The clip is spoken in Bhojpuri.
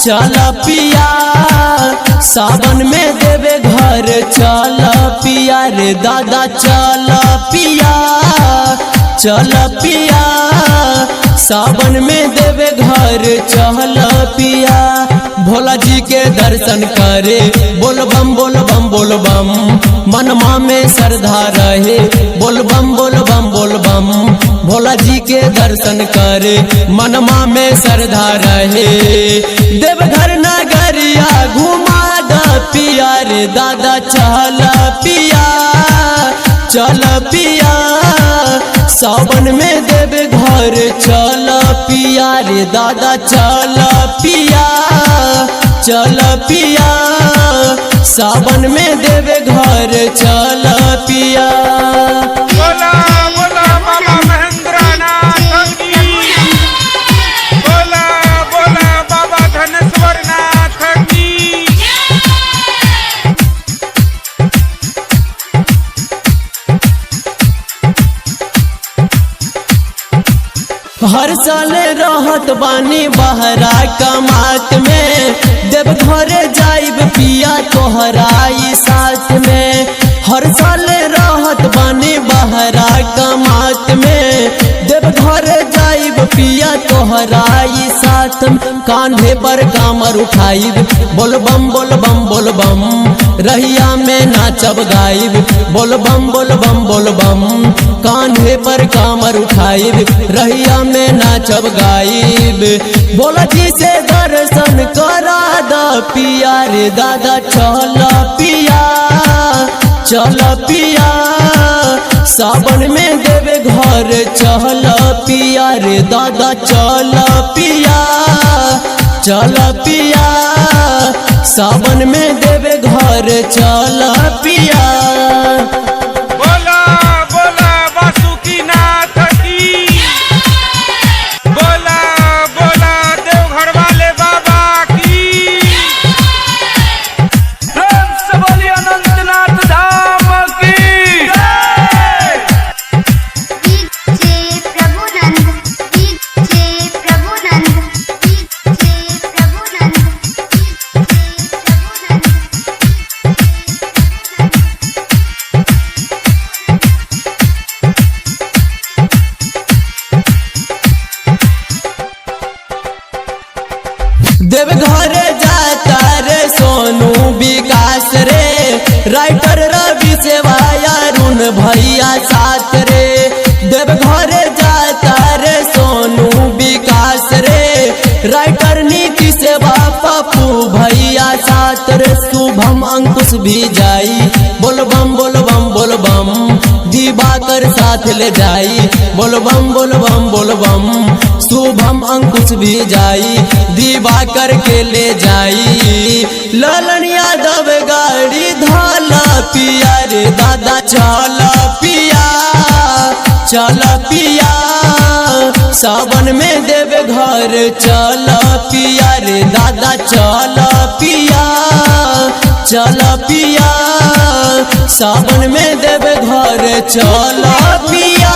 चल पिया सावन में देवे घर चल पिया रे दादा चल पिया चल पिया सावन में देवे घर चल पिया भोला जी के दर्शन करे बोल बम बोल बम बोल बम मनमा में श्रद्धा रहे बोल बम बोल बम बोल बम भोला जी के दर्शन करे मनमा में श्रद्धा रहे देवघर नगरिया घुमा द पिया रे दादा चल पिया चल पिया सावन में देवे घर चल पिया रे दादा चल पिया चल पिया सावन में देवे घर चल पिया। बोला बोला बाबा महेंद्रनाथ की बोला बोला बाबा धनेश्वरनाथ की हर साल रहत बानी बहरा कमात में देवघर जाइब पिया तोहराई साथ में हर साल रहत बानी बहरा कमात में देवघर जाइब पिया तोहराई साथ में कांधे पर कामर उठाइब बोल बम बोल बम बोल बम रहिया में नाचब गाइब बोल बम बोल बम बोल बम कांधे पर कामर उठाइब रहिया में नाचब गाइब बोला जी से दर्शन करा द पिया रे दादा चल पिया चल पिया सावन में देवे घर चल पिया रे दादा चल पिया चल पिया सावन में देवे घर चल पिया। बोला बोला बासुकीनाथ की बोला बोला देवघर वाले बाबा की प्रेम से बोलिए अनंतनाथ धाम की DJ Prabhunand DJ Prabhunand DJ Prabhunand Deoghar जाता रे सोनू विकास रे राइटर रवि सेवाया अरुण भैया साथ रे देवघर जाता रे सोनू विकास रे राइटर नीति सेवा पप्पू भैया साथ रे शुभम अंकुश भी जाई बोल बम बोल बम बोल बम दिवाकर साथ ले जाई बोल बम बोल बम बोल बम शुभम अंकुश भी जाई दिवाकर के ले जाई ललन यादव गाड़ी धाला पिया रे दादा चल पिया चल पिया सावन में देवे घर चल पिया रे दादा चल पिया चल पिया सावन में देवे घर चल पिया।